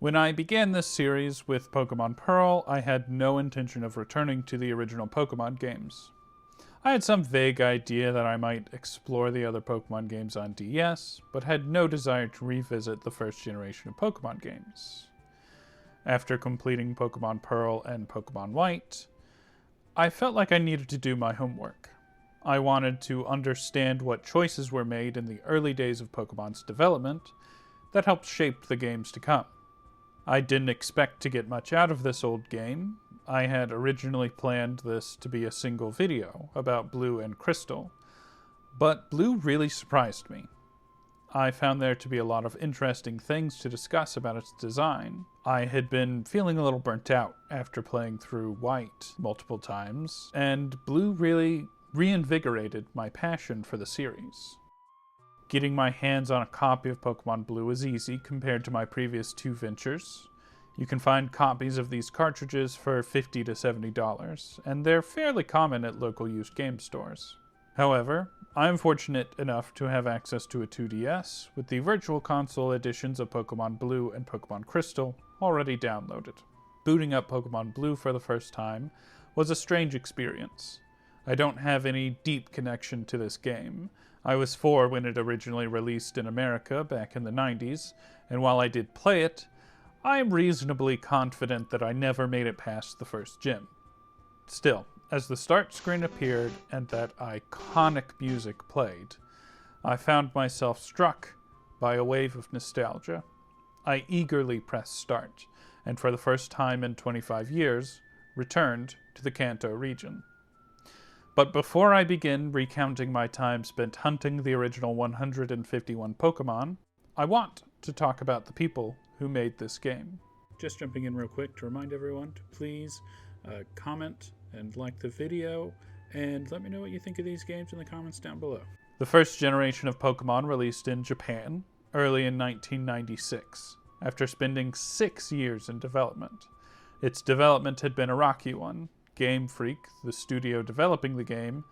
When I began this series with Pokemon Pearl, I had no intention of returning to the original Pokemon games. I had some vague idea that I might explore the other Pokemon games on DS, but had no desire to revisit the first generation of Pokemon games. After completing Pokemon Pearl and Pokemon White, I felt like I needed to do my homework. I wanted to understand what choices were made in the early days of Pokemon's development that helped shape the games to come. I didn't expect to get much out of this old game. I had originally planned this to be a single video about Blue and Crystal, but Blue really surprised me. I found there to be a lot of interesting things to discuss about its design. I had been feeling a little burnt out after playing through White multiple times, and Blue really reinvigorated my passion for the series. Getting my hands on a copy of Pokemon Blue is easy compared to my previous two ventures. You can find copies of these cartridges for $50 to $70, and they're fairly common at local used game stores. However, I'm fortunate enough to have access to a 2DS with the Virtual Console editions of Pokemon Blue and Pokemon Crystal already downloaded. Booting up Pokemon Blue for the first time was a strange experience. I don't have any deep connection to this game. I was 4 when it originally released in America back in the 90s, and while I did play it, I am reasonably confident that I never made it past the first gym. Still, as the start screen appeared and that iconic music played, I found myself struck by a wave of nostalgia. I eagerly pressed start, and for the first time in 25 years, returned to the Kanto region. But before I begin recounting my time spent hunting the original 151 Pokemon, I want to talk about the people who made this game. Just jumping in real quick to remind everyone to please comment and like the video, and let me know what you think of these games in the comments down below. The first generation of Pokemon released in Japan early in 1996, after spending 6 years in development. Its development had been a rocky one. Game Freak, the studio developing the game,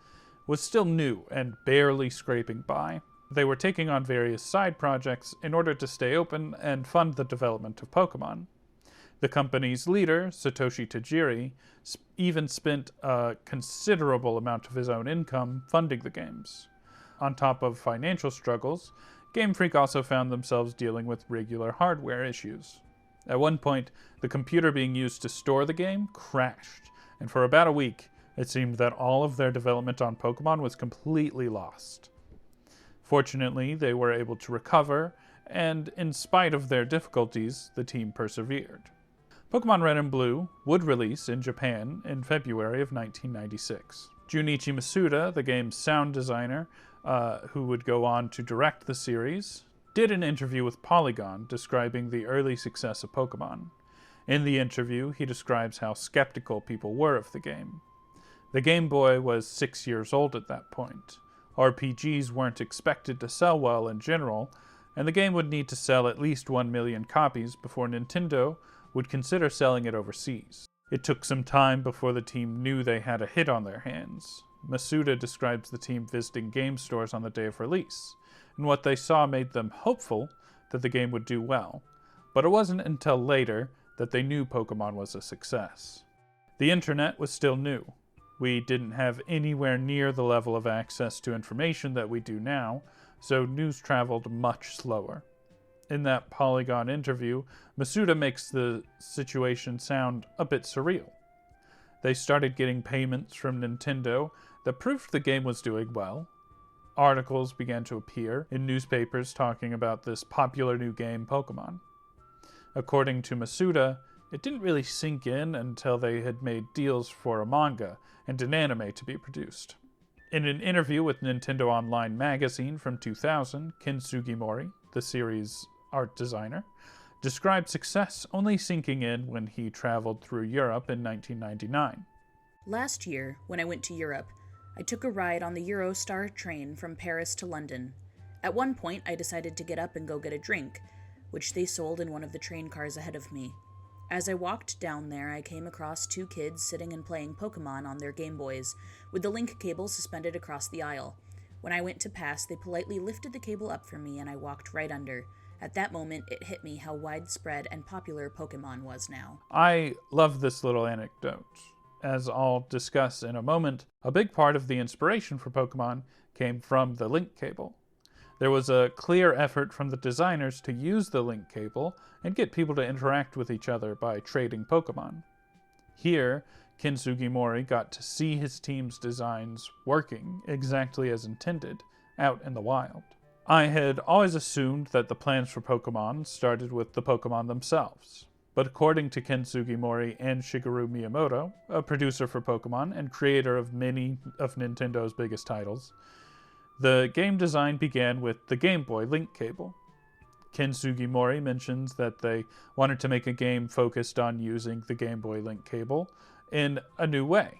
was still new and barely scraping by. They were taking on various side projects in order to stay open and fund the development of Pokemon. The company's leader, Satoshi Tajiri, even spent a considerable amount of his own income funding the games. On top of financial struggles, Game Freak also found themselves dealing with regular hardware issues. At one point, the computer being used to store the game crashed, and for about a week, it seemed that all of their development on Pokemon was completely lost. Fortunately, they were able to recover, and in spite of their difficulties, the team persevered. Pokemon Red and Blue would release in Japan in February of 1996. Junichi Masuda, the game's sound designer, who would go on to direct the series, did an interview with Polygon describing the early success of Pokemon. In the interview, he describes how skeptical people were of the game. The Game Boy was 6 years old at that point. RPGs weren't expected to sell well in general, and the game would need to sell at least 1 million copies before Nintendo would consider selling it overseas. It took some time before the team knew they had a hit on their hands. Masuda describes the team visiting game stores on the day of release, and what they saw made them hopeful that the game would do well. But it wasn't until later that they knew Pokemon was a success. The internet was still new. We didn't have anywhere near the level of access to information that we do now, so news traveled much slower. In that Polygon interview, Masuda makes the situation sound a bit surreal. They started getting payments from Nintendo that proved the game was doing well. Articles began to appear in newspapers talking about this popular new game, Pokemon. According to Masuda, it didn't really sink in until they had made deals for a manga and an anime to be produced. In an interview with Nintendo Online magazine from 2000, Ken Sugimori, the series' art designer, described success only sinking in when he traveled through Europe in 1999. Last year, when I went to Europe, I took a ride on the Eurostar train from Paris to London. At one point, I decided to get up and go get a drink, which they sold in one of the train cars ahead of me. As I walked down there, I came across 2 kids sitting and playing Pokémon on their Game Boys, with the link cable suspended across the aisle. When I went to pass, they politely lifted the cable up for me and I walked right under. At that moment, it hit me how widespread and popular Pokemon was now. I love this little anecdote. As I'll discuss in a moment, a big part of the inspiration for Pokemon came from the link cable. There was a clear effort from the designers to use the link cable and get people to interact with each other by trading Pokemon. Here, Ken Sugimori got to see his team's designs working exactly as intended out in the wild. I had always assumed that the plans for Pokemon started with the Pokemon themselves. But according to Ken Sugimori and Shigeru Miyamoto, a producer for Pokemon and creator of many of Nintendo's biggest titles, the game design began with the Game Boy link cable. Ken Sugimori mentions that they wanted to make a game focused on using the Game Boy link cable in a new way.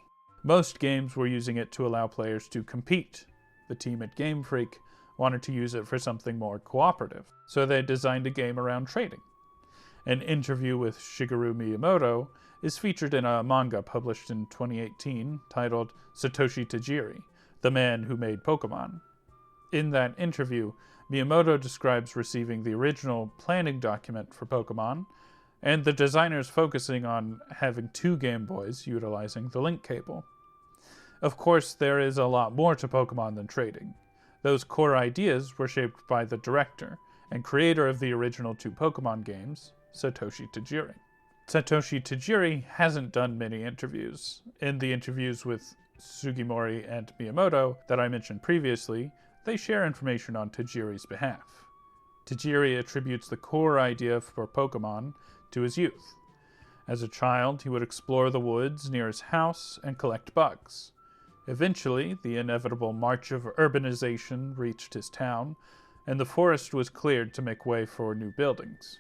Most games were using it to allow players to compete. The team at Game Freak wanted to use it for something more cooperative, so they designed a game around trading. An interview with Shigeru Miyamoto is featured in a manga published in 2018 titled Satoshi Tajiri, the man who made Pokemon. In that interview, Miyamoto describes receiving the original planning document for Pokemon, and the designers focusing on having 2 Game Boys utilizing the link cable. Of course, there is a lot more to Pokemon than trading. Those core ideas were shaped by the director and creator of the original 2 Pokemon games, Satoshi Tajiri. Satoshi Tajiri hasn't done many interviews. In the interviews with Sugimori and Miyamoto that I mentioned previously, they share information on Tajiri's behalf. Tajiri attributes the core idea for Pokemon to his youth. As a child, he would explore the woods near his house and collect bugs. Eventually, the inevitable march of urbanization reached his town, and the forest was cleared to make way for new buildings.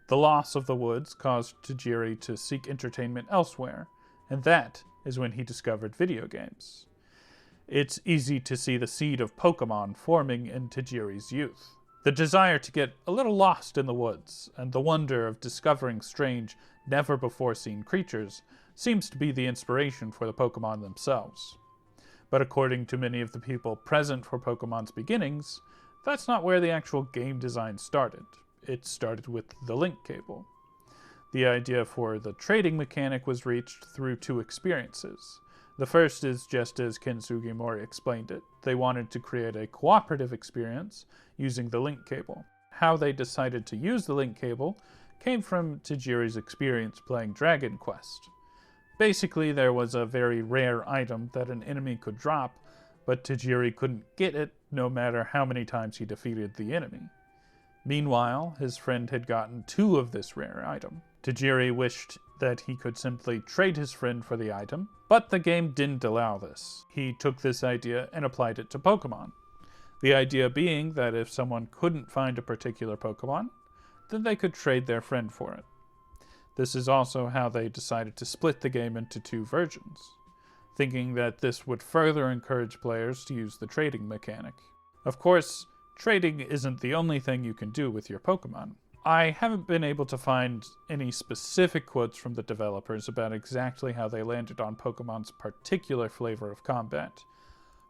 The loss of the woods caused Tajiri to seek entertainment elsewhere, and that is when he discovered video games. It's easy to see the seed of Pokemon forming in Tajiri's youth. The desire to get a little lost in the woods, and the wonder of discovering strange, never-before-seen creatures seems to be the inspiration for the Pokemon themselves. But according to many of the people present for Pokemon's beginnings, that's not where the actual game design started. It started with the link cable. The idea for the trading mechanic was reached through 2 experiences. The first is just as Ken Sugimori explained it. They wanted to create a cooperative experience using the link cable. How they decided to use the link cable came from Tajiri's experience playing Dragon Quest. Basically, there was a very rare item that an enemy could drop, but Tajiri couldn't get it no matter how many times he defeated the enemy. Meanwhile, his friend had gotten 2 of this rare item. Tajiri wished that he could simply trade his friend for the item, but the game didn't allow this. He took this idea and applied it to Pokemon. The idea being that if someone couldn't find a particular Pokemon, then they could trade their friend for it. This is also how they decided to split the game into 2 versions, thinking that this would further encourage players to use the trading mechanic. Of course, trading isn't the only thing you can do with your Pokemon. I haven't been able to find any specific quotes from the developers about exactly how they landed on Pokemon's particular flavor of combat,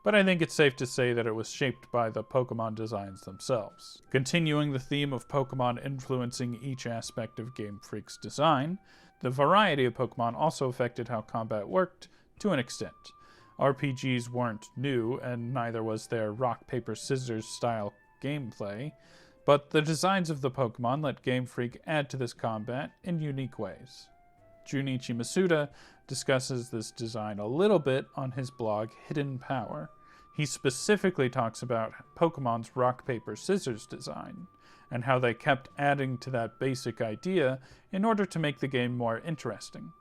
but I think it's safe to say that it was shaped by the Pokemon designs themselves. Continuing the theme of Pokemon influencing each aspect of Game Freak's design, the variety of Pokemon also affected how combat worked to an extent. RPGs weren't new, and neither was their rock-paper-scissors style gameplay, but the designs of the Pokemon let Game Freak add to this combat in unique ways. Junichi Masuda discusses this design a little bit on his blog Hidden Power. He specifically talks about Pokemon's rock-paper-scissors design, and how they kept adding to that basic idea in order to make the game more interesting.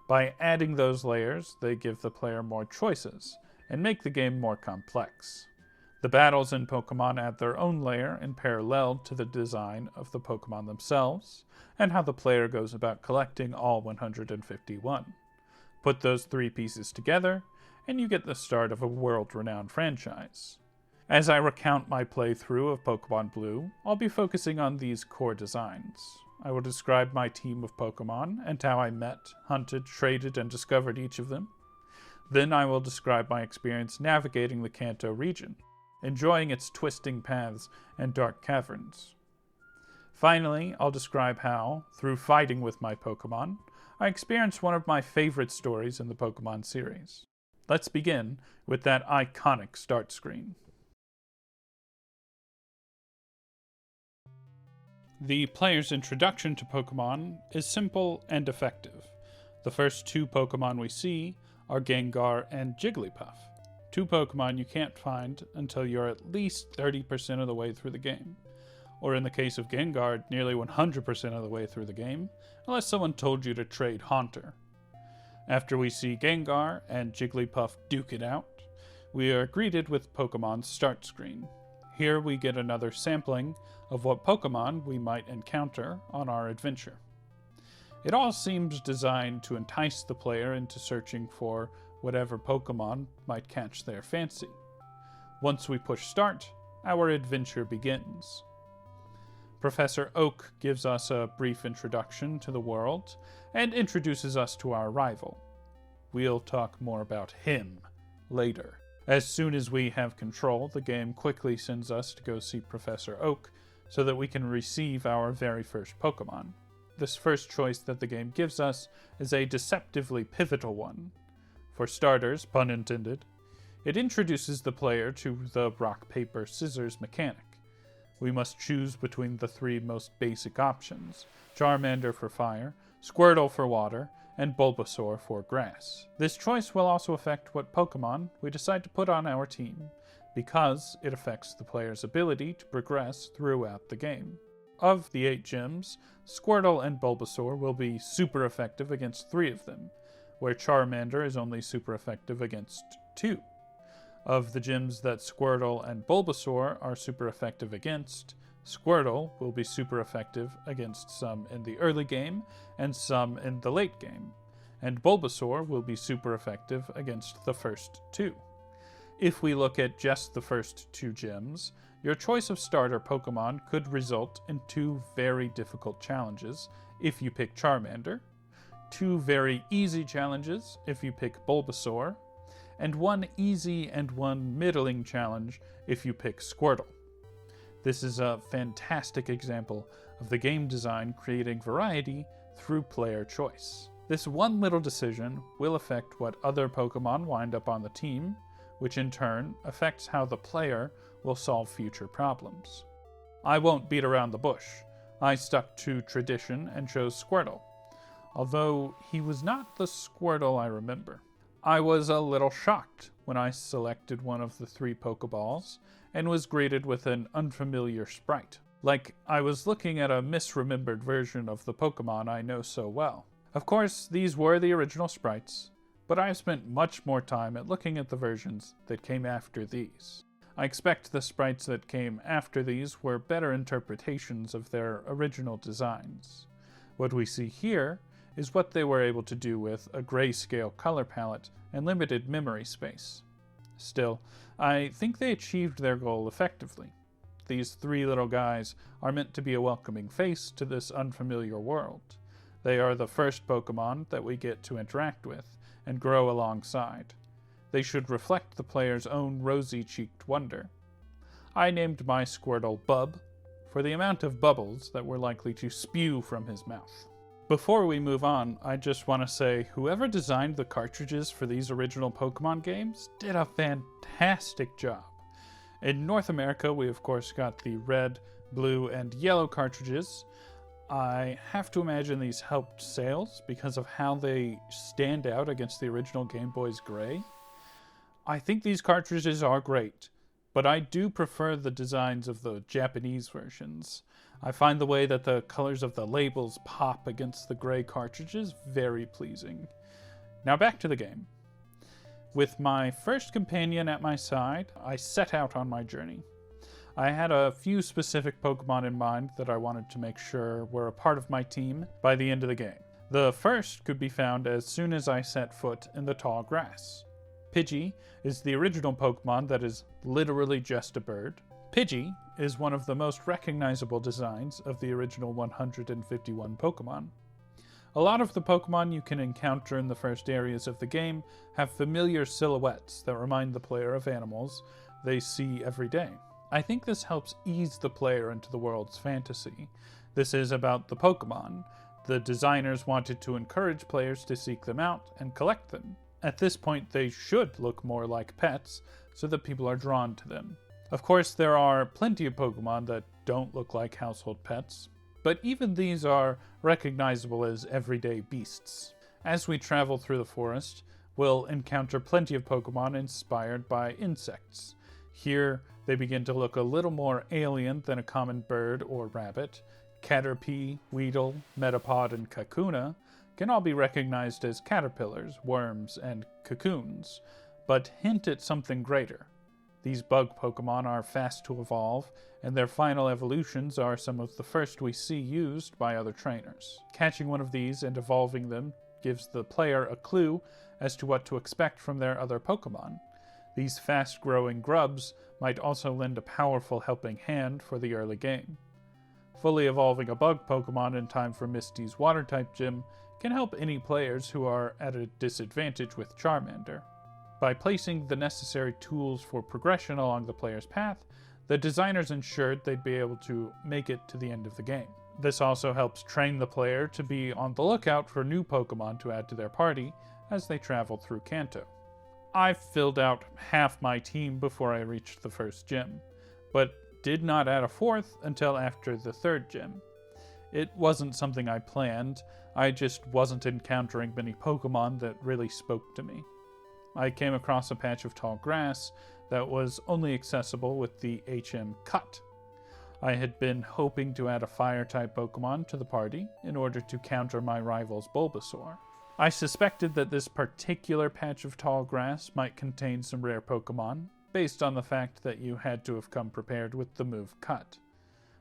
By adding those layers, they give the player more choices, and make the game more complex. The battles in Pokemon add their own layer in parallel to the design of the Pokemon themselves, and how the player goes about collecting all 151. Put those 3 pieces together, and you get the start of a world-renowned franchise. As I recount my playthrough of Pokemon Blue, I'll be focusing on these core designs. I will describe my team of Pokemon and how I met, hunted, traded, and discovered each of them. Then I will describe my experience navigating the Kanto region, enjoying its twisting paths and dark caverns. Finally, I'll describe how, through fighting with my Pokémon, I experienced one of my favorite stories in the Pokémon series. Let's begin with that iconic start screen. The player's introduction to Pokémon is simple and effective. The first two Pokémon we see are Gengar and Jigglypuff, two Pokémon you can't find until you're at least 30% of the way through the game. Or in the case of Gengar, nearly 100% of the way through the game, unless someone told you to trade Haunter. After we see Gengar and Jigglypuff duke it out, we are greeted with Pokemon's start screen. Here we get another sampling of what Pokemon we might encounter on our adventure. It all seems designed to entice the player into searching for whatever Pokemon might catch their fancy. Once we push start, our adventure begins. Professor Oak gives us a brief introduction to the world and introduces us to our rival. We'll talk more about him later. As soon as we have control, the game quickly sends us to go see Professor Oak so that we can receive our very first Pokemon. This first choice that the game gives us is a deceptively pivotal one. For starters, pun intended, it introduces the player to the rock, paper, scissors mechanic. We must choose between the three most basic options: Charmander for fire, Squirtle for water, and Bulbasaur for grass. This choice will also affect what Pokemon we decide to put on our team, because it affects the player's ability to progress throughout the game. Of the 8 gyms, Squirtle and Bulbasaur will be super effective against 3 of them, where Charmander is only super effective against 2. Of the gyms that Squirtle and Bulbasaur are super effective against, Squirtle will be super effective against some in the early game and some in the late game, and Bulbasaur will be super effective against the first 2. If we look at just the first 2 gyms, your choice of starter Pokemon could result in 2 very difficult challenges if you pick Charmander, 2 very easy challenges if you pick Bulbasaur, and 1 easy and 1 middling challenge if you pick Squirtle. This is a fantastic example of the game design creating variety through player choice. This one little decision will affect what other Pokemon wind up on the team, which in turn affects how the player will solve future problems. I won't beat around the bush. I stuck to tradition and chose Squirtle, although he was not the Squirtle I remember. I was a little shocked when I selected one of the 3 Pokeballs and was greeted with an unfamiliar sprite, like I was looking at a misremembered version of the Pokemon I know so well. Of course, these were the original sprites, but I have spent much more time at looking at the versions that came after these. I expect the sprites that came after these were better interpretations of their original designs. What we see here is what they were able to do with a grayscale color palette and limited memory space. Still, I think they achieved their goal effectively. These 3 little guys are meant to be a welcoming face to this unfamiliar world. They are the first Pokemon that we get to interact with and grow alongside. They should reflect the player's own rosy-cheeked wonder. I named my Squirtle Bub for the amount of bubbles that were likely to spew from his mouth. Before we move on, I just want to say whoever designed the cartridges for these original Pokemon games did a fantastic job. In North America, we of course got the red, blue, and yellow cartridges. I have to imagine these helped sales because of how they stand out against the original Game Boy's gray. I think these cartridges are great, but I do prefer the designs of the Japanese versions. I find the way that the colors of the labels pop against the gray cartridges very pleasing. Now back to the game. With my first companion at my side, I set out on my journey. I had a few specific Pokemon in mind that I wanted to make sure were a part of my team by the end of the game. The first could be found as soon as I set foot in the tall grass. Pidgey is the original Pokemon that is literally just a bird. Pidgey is one of the most recognizable designs of the original 151 Pokemon. A lot of the Pokemon you can encounter in the first areas of the game have familiar silhouettes that remind the player of animals they see every day. I think this helps ease the player into the world's fantasy, This is about the Pokémon. The designers wanted to encourage players to seek them out and collect them. At this point, they should look more like pets, so that people are drawn to them. Of course, there are plenty of Pokémon that don't look like household pets, but even these are recognizable as everyday beasts. As we travel through the forest, we'll encounter plenty of Pokémon inspired by insects. Here, they begin to look a little more alien than a common bird or rabbit. Caterpie, Weedle, Metapod, and Kakuna can all be recognized as caterpillars, worms, and cocoons, but hint at something greater. These bug Pokémon are fast to evolve, and their final evolutions are some of the first we see used by other trainers. Catching one of these and evolving them gives the player a clue as to what to expect from their other Pokémon. These fast-growing grubs might also lend a powerful helping hand for the early game. Fully evolving a bug Pokémon in time for Misty's Water-type gym can help any players who are at a disadvantage with Charmander. By placing the necessary tools for progression along the player's path, the designers ensured they'd be able to make it to the end of the game. This also helps train the player to be on the lookout for new Pokémon to add to their party as they travel through Kanto. I filled out half my team before I reached the first gym, but did not add a fourth until after the third gym. It wasn't something I planned, I just wasn't encountering many Pokémon that really spoke to me. I came across a patch of tall grass that was only accessible with the HM Cut. I had been hoping to add a Fire-type Pokémon to the party in order to counter my rival's Bulbasaur. I suspected that this particular patch of tall grass might contain some rare Pokémon, based on the fact that you had to have come prepared with the move Cut.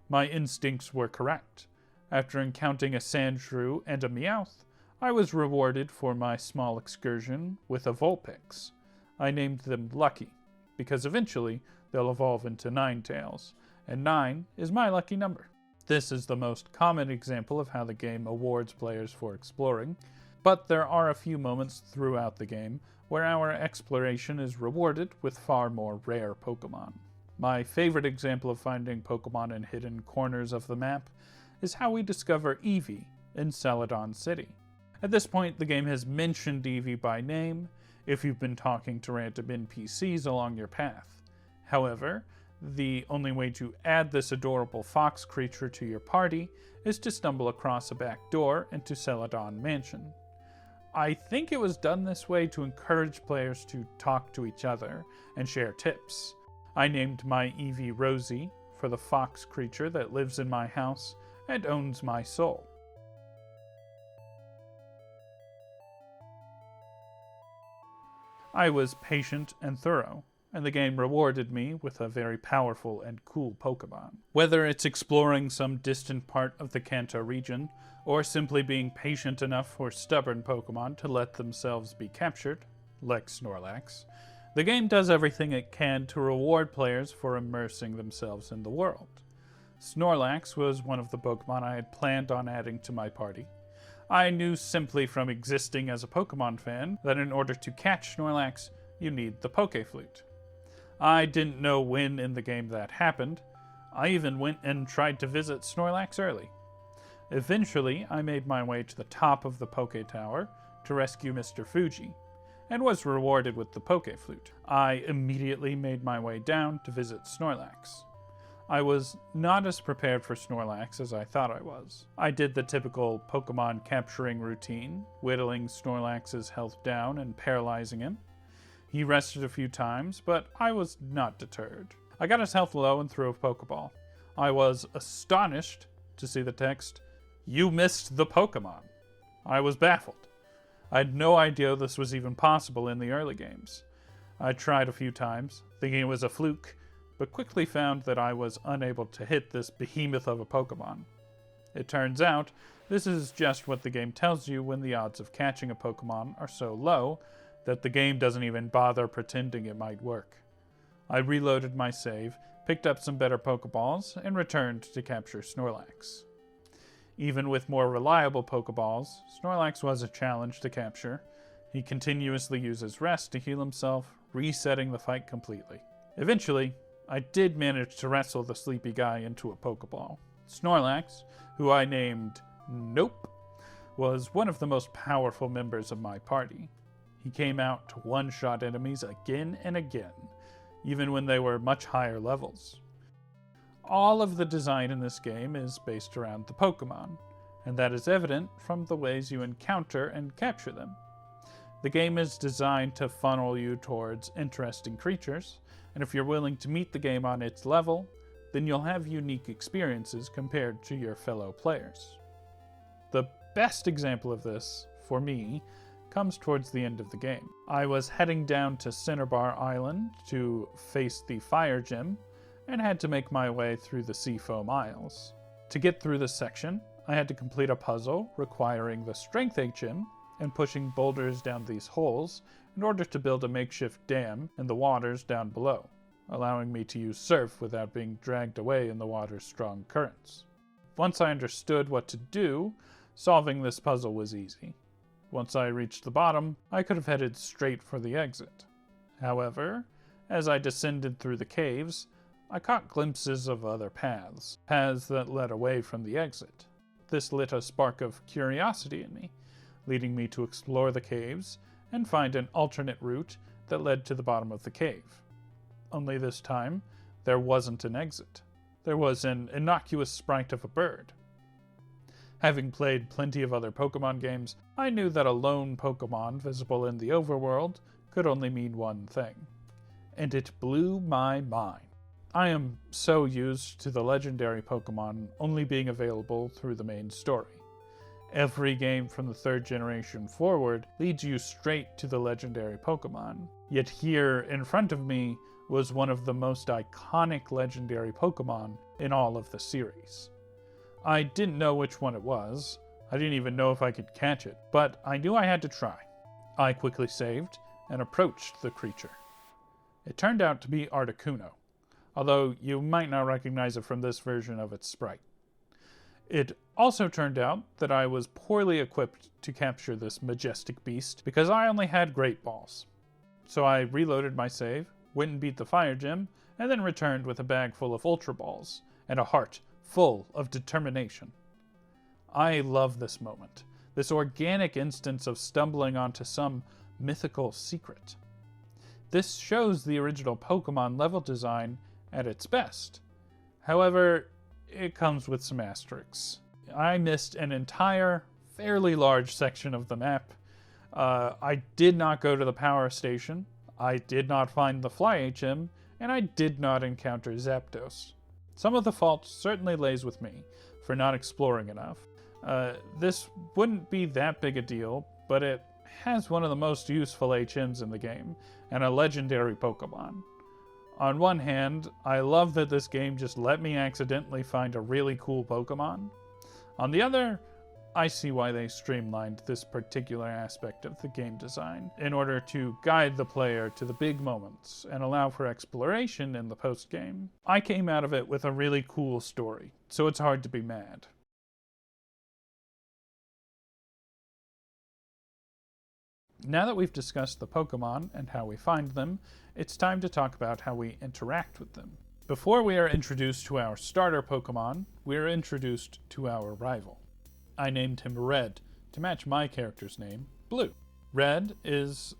My instincts were correct. After encountering a Sandshrew and a Meowth, I was rewarded for my small excursion with a Vulpix. I named them Lucky, because eventually they'll evolve into Ninetales, and 9 is my lucky number. This is the most common example of how the game awards players for exploring, but there are a few moments throughout the game where our exploration is rewarded with far more rare Pokémon. My favorite example of finding Pokémon in hidden corners of the map is how we discover Eevee in Celadon City. At this point, the game has mentioned Eevee by name if you've been talking to random NPCs along your path. However, the only way to add this adorable fox creature to your party is to stumble across a back door into Celadon Mansion. I think it was done this way to encourage players to talk to each other and share tips. I named my Eevee Rosie for the fox creature that lives in my house and owns my soul. I was patient and thorough, and the game rewarded me with a very powerful and cool Pokémon. Whether it's exploring some distant part of the Kanto region, or simply being patient enough for stubborn Pokémon to let themselves be captured, like Snorlax, the game does everything it can to reward players for immersing themselves in the world. Snorlax was one of the Pokémon I had planned on adding to my party. I knew simply from existing as a Pokémon fan that in order to catch Snorlax, you need the Pokéflute. I didn't know when in the game that happened. I even went and tried to visit Snorlax early. Eventually, I made my way to the top of the Poké Tower to rescue Mr. Fuji, and was rewarded with the Pokéflute. I immediately made my way down to visit Snorlax. I was not as prepared for Snorlax as I thought I was. I did the typical Pokemon capturing routine, whittling Snorlax's health down and paralyzing him. He rested a few times, but I was not deterred. I got his health low and threw a Pokeball. I was astonished to see the text, "You missed the Pokemon." I was baffled. I had no idea this was even possible in the early games. I tried a few times, thinking it was a fluke, but quickly found that I was unable to hit this behemoth of a Pokemon. It turns out, this is just what the game tells you when the odds of catching a Pokemon are so low that the game doesn't even bother pretending it might work. I reloaded my save, picked up some better Pokeballs, and returned to capture Snorlax. Even with more reliable Pokeballs, Snorlax was a challenge to capture. He continuously uses rest to heal himself, resetting the fight completely. Eventually, I did manage to wrestle the sleepy guy into a Pokeball. Snorlax, who I named Nope, was one of the most powerful members of my party. He came out to one-shot enemies again and again, even when they were much higher levels. All of the design in this game is based around the Pokémon, and that is evident from the ways you encounter and capture them. The game is designed to funnel you towards interesting creatures, and if you're willing to meet the game on its level, then you'll have unique experiences compared to your fellow players. The best example of this, for me, comes towards the end of the game. I was heading down to Cinnabar Island to face the Fire Gym, and had to make my way through the Seafoam Isles. To get through this section, I had to complete a puzzle requiring the Strength HM and pushing boulders down these holes in order to build a makeshift dam in the waters down below, allowing me to use surf without being dragged away in the water's strong currents. Once I understood what to do, solving this puzzle was easy. Once I reached the bottom, I could have headed straight for the exit. However, as I descended through the caves, I caught glimpses of other paths that led away from the exit. This lit a spark of curiosity in me, leading me to explore the caves and find an alternate route that led to the bottom of the cave. Only this time, there wasn't an exit. There was an innocuous sprite of a bird. Having played plenty of other Pokémon games, I knew that a lone Pokémon visible in the overworld could only mean one thing. And it blew my mind. I am so used to the legendary Pokémon only being available through the main story. Every game from the 3rd generation forward leads you straight to the legendary Pokémon, yet here in front of me was one of the most iconic legendary Pokémon in all of the series. I didn't know which one it was, I didn't even know if I could catch it, but I knew I had to try. I quickly saved and approached the creature. It turned out to be Articuno, although you might not recognize it from this version of its sprite. It also turned out that I was poorly equipped to capture this majestic beast because I only had Great Balls. So I reloaded my save, went and beat the Fire Gym, and then returned with a bag full of Ultra Balls and a heart full of determination. I love this moment, this organic instance of stumbling onto some mythical secret. This shows the original Pokémon level design at its best. However, it comes with some asterisks. I missed an entire, fairly large section of the map. I did not go to the power station, I did not find the Fly HM, and I did not encounter Zapdos. Some of the fault certainly lays with me for not exploring enough. This wouldn't be that big a deal, but it has one of the most useful HMs in the game, and a legendary Pokémon. On one hand, I love that this game just let me accidentally find a really cool Pokémon. On the other, I see why they streamlined this particular aspect of the game design in order to guide the player to the big moments and allow for exploration in the post-game. I came out of it with a really cool story, so it's hard to be mad. Now that we've discussed the Pokémon and how we find them, it's time to talk about how we interact with them. Before we are introduced to our starter Pokémon, we are introduced to our rival. I named him Red, to match my character's name, Blue. Red is,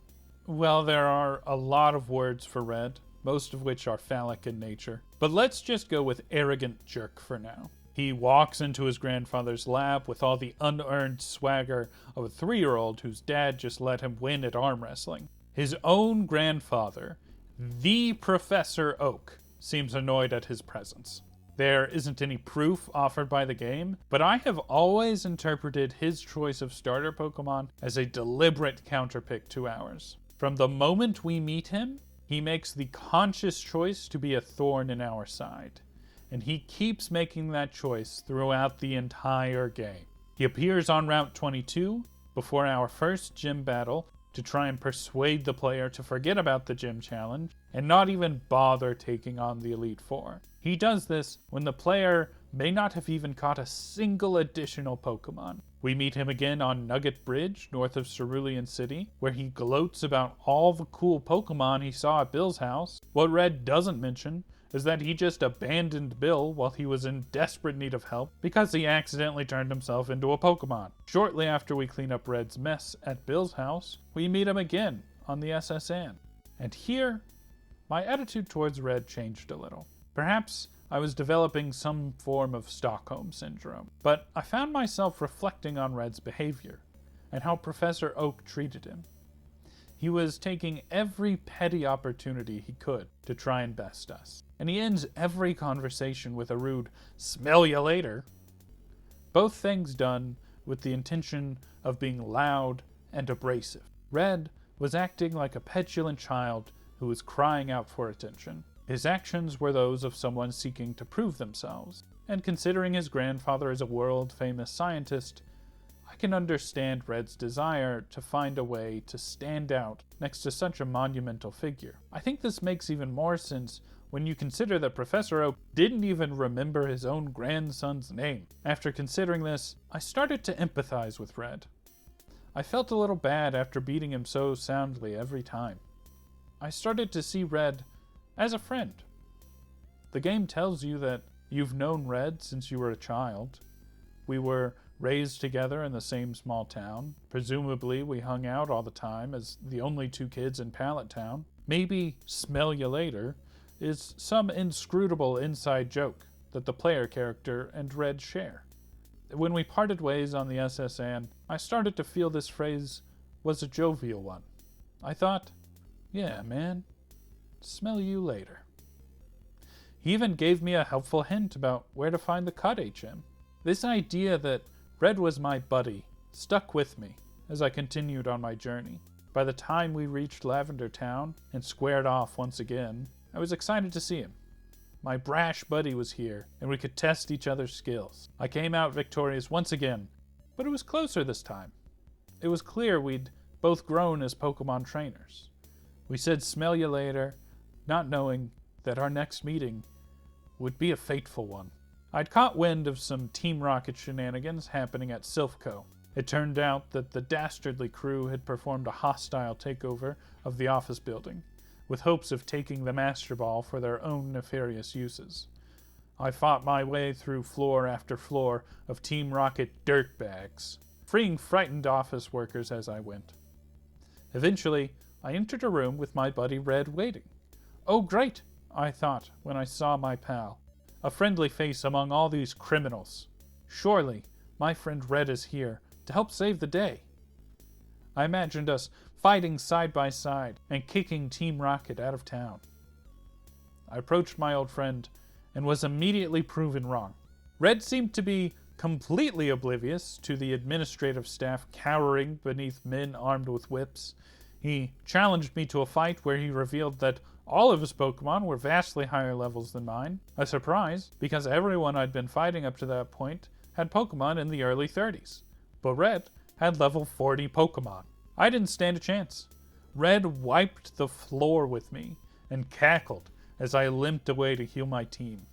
well, there are a lot of words for Red, most of which are phallic in nature, but let's just go with arrogant jerk for now. He walks into his grandfather's lab with all the unearned swagger of a 3-year-old whose dad just let him win at arm wrestling. His own grandfather, the Professor Oak, seems annoyed at his presence. There isn't any proof offered by the game, but I have always interpreted his choice of starter Pokemon as a deliberate counterpick to ours. From the moment we meet him, he makes the conscious choice to be a thorn in our side. And he keeps making that choice throughout the entire game. He appears on Route 22 before our first gym battle to try and persuade the player to forget about the gym challenge and not even bother taking on the Elite Four. He does this when the player may not have even caught a single additional Pokemon. We meet him again on Nugget Bridge, north of Cerulean City, where he gloats about all the cool Pokemon he saw at Bill's house. What Red doesn't mention is that he just abandoned Bill while he was in desperate need of help because he accidentally turned himself into a Pokemon. Shortly after we clean up Red's mess at Bill's house, we meet him again on the SSN. And here, my attitude towards Red changed a little. Perhaps I was developing some form of Stockholm Syndrome, but I found myself reflecting on Red's behavior and how Professor Oak treated him. He was taking every petty opportunity he could to try and best us. And he ends every conversation with a rude, "Smell ya later." Both things done with the intention of being loud and abrasive. Red was acting like a petulant child who was crying out for attention. His actions were those of someone seeking to prove themselves. And considering his grandfather is a world-famous scientist, I can understand Red's desire to find a way to stand out next to such a monumental figure. I think this makes even more sense when you consider that Professor Oak didn't even remember his own grandson's name. After considering this, I started to empathize with Red. I felt a little bad after beating him so soundly every time. I started to see Red as a friend. The game tells you that you've known Red since you were a child. We were raised together in the same small town. Presumably, we hung out all the time as the only two kids in Pallet Town. Maybe "smell you later" is some inscrutable inside joke that the player character and Red share. When we parted ways on the SSN, I started to feel this phrase was a jovial one. I thought, yeah, man, smell you later. He even gave me a helpful hint about where to find the Cut HM. This idea that Red was my buddy stuck with me as I continued on my journey. By the time we reached Lavender Town and squared off once again, I was excited to see him. My brash buddy was here, and we could test each other's skills. I came out victorious once again, but it was closer this time. It was clear we'd both grown as Pokemon trainers. We said "smell you later," not knowing that our next meeting would be a fateful one. I'd caught wind of some Team Rocket shenanigans happening at Silphco. It turned out that the dastardly crew had performed a hostile takeover of the office building, with hopes of taking the Master Ball for their own nefarious uses. I fought my way through floor after floor of Team Rocket dirtbags, freeing frightened office workers as I went. Eventually, I entered a room with my buddy Red waiting. Oh great, I thought when I saw my pal. A friendly face among all these criminals. Surely, my friend Red is here to help save the day. I imagined us fighting side by side and kicking Team Rocket out of town. I approached my old friend and was immediately proven wrong. Red seemed to be completely oblivious to the administrative staff cowering beneath men armed with whips. He challenged me to a fight where he revealed that all of his Pokemon were vastly higher levels than mine. A surprise, because everyone I'd been fighting up to that point had Pokemon in the early 30s. But Red had level 40 Pokemon. I didn't stand a chance. Red wiped the floor with me and cackled as I limped away to heal my team,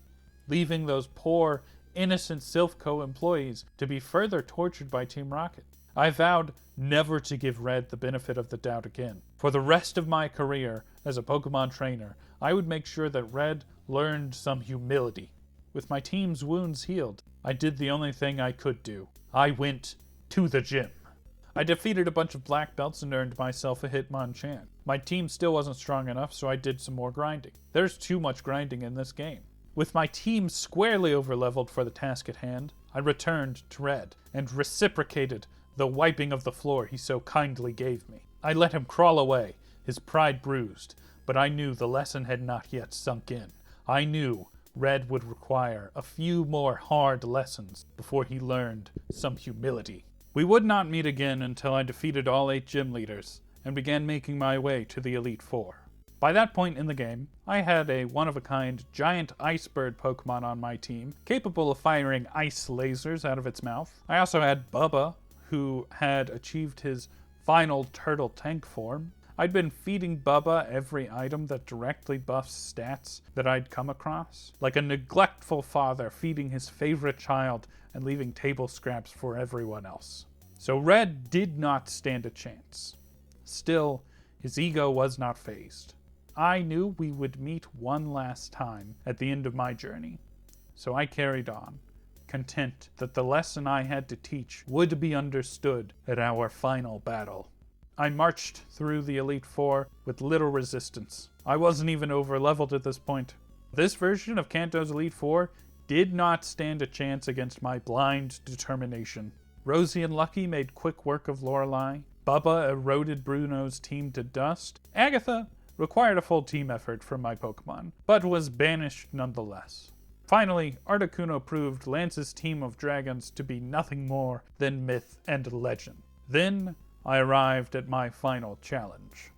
leaving those poor, innocent Silphco employees to be further tortured by Team Rocket. I vowed never to give Red the benefit of the doubt again. For the rest of my career as a Pokemon trainer, I would make sure that Red learned some humility. With my team's wounds healed, I did the only thing I could do. I went to the gym. I defeated a bunch of black belts and earned myself a Hitmonchan. My team still wasn't strong enough, so I did some more grinding. There's too much grinding in this game. With my team squarely overleveled for the task at hand, I returned to Red and reciprocated the wiping of the floor he so kindly gave me. I let him crawl away, his pride bruised, but I knew the lesson had not yet sunk in. I knew Red would require a few more hard lessons before he learned some humility. We would not meet again until I defeated all 8 gym leaders and began making my way to the Elite Four. By that point in the game, I had a one-of-a-kind giant ice bird Pokemon on my team, capable of firing ice lasers out of its mouth. I also had Bubba, who had achieved his final turtle tank form. I'd been feeding Bubba every item that directly buffs stats that I'd come across, like a neglectful father feeding his favorite child and leaving table scraps for everyone else. So Red did not stand a chance. Still, his ego was not fazed. I knew we would meet one last time at the end of my journey, so I carried on, content that the lesson I had to teach would be understood at our final battle. I marched through the Elite Four with little resistance. I wasn't even over-leveled at this point. This version of Kanto's Elite Four did not stand a chance against my blind determination. Rosie and Lucky made quick work of Lorelei. Bubba eroded Bruno's team to dust. Agatha required a full team effort from my Pokemon, but was banished nonetheless. Finally, Articuno proved Lance's team of dragons to be nothing more than myth and legend. Then I arrived at my final challenge.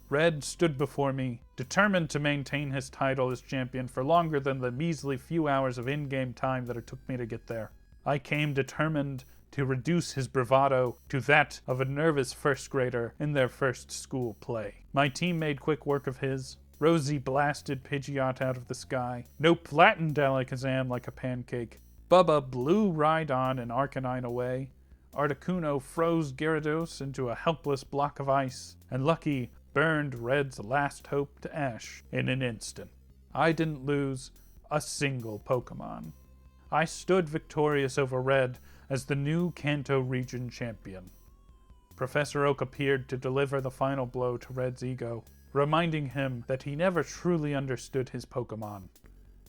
Red stood before me, determined to maintain his title as champion for longer than the measly few hours of in-game time that it took me to get there. I came determined to reduce his bravado to that of a nervous first grader in their first school play. My team made quick work of his. Rosie blasted Pidgeot out of the sky. Nope flattened Alakazam like a pancake. Bubba blew Rhydon and Arcanine away. Articuno froze Gyarados into a helpless block of ice. And Lucky burned Red's last hope to ash in an instant. I didn't lose a single Pokemon. I stood victorious over Red as the new Kanto region champion. Professor Oak appeared to deliver the final blow to Red's ego, reminding him that he never truly understood his Pokemon,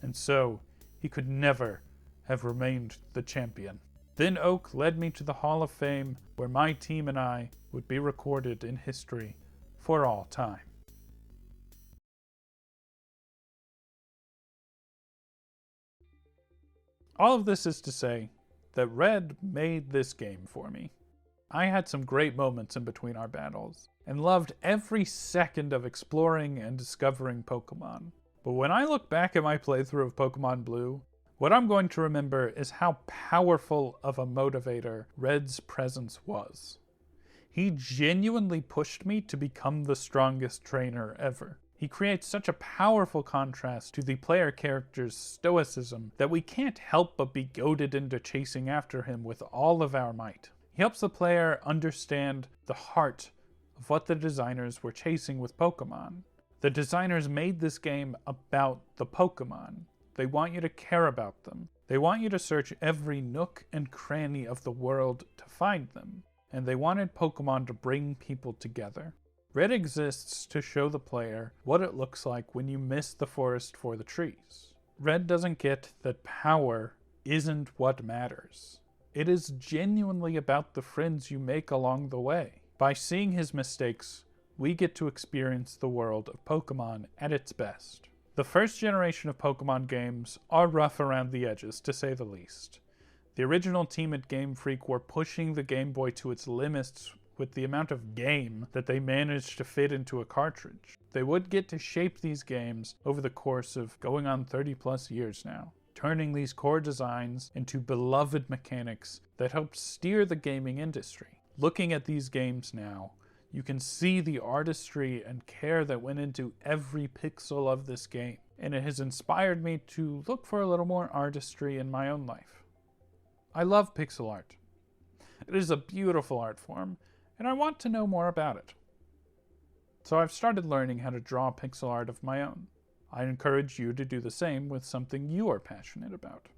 and so he could never have remained the champion. Then Oak led me to the Hall of Fame, where my team and I would be recorded in history for all time. All of this is to say that Red made this game for me. I had some great moments in between our battles, and loved every second of exploring and discovering Pokemon. But when I look back at my playthrough of Pokemon Blue, what I'm going to remember is how powerful of a motivator Red's presence was. He genuinely pushed me to become the strongest trainer ever. He creates such a powerful contrast to the player character's stoicism that we can't help but be goaded into chasing after him with all of our might. He helps the player understand the heart of what the designers were chasing with Pokemon. The designers made this game about the Pokemon. They want you to care about them. They want you to search every nook and cranny of the world to find them. And they wanted Pokemon to bring people together. Red exists to show the player what it looks like when you miss the forest for the trees. Red doesn't get that power isn't what matters. It is genuinely about the friends you make along the way. By seeing his mistakes, we get to experience the world of Pokemon at its best. The first generation of Pokemon games are rough around the edges, to say the least. The original team at Game Freak were pushing the Game Boy to its limits with the amount of game that they managed to fit into a cartridge. They would get to shape these games over the course of going on 30 plus years now, turning these core designs into beloved mechanics that helped steer the gaming industry. Looking at these games now, you can see the artistry and care that went into every pixel of this game, and it has inspired me to look for a little more artistry in my own life. I love pixel art. It is a beautiful art form, and I want to know more about it. So I've started learning how to draw pixel art of my own. I encourage you to do the same with something you are passionate about.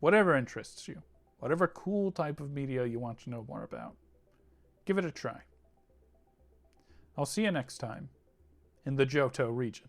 Whatever interests you, whatever cool type of media you want to know more about, give it a try. I'll see you next time in the Johto region.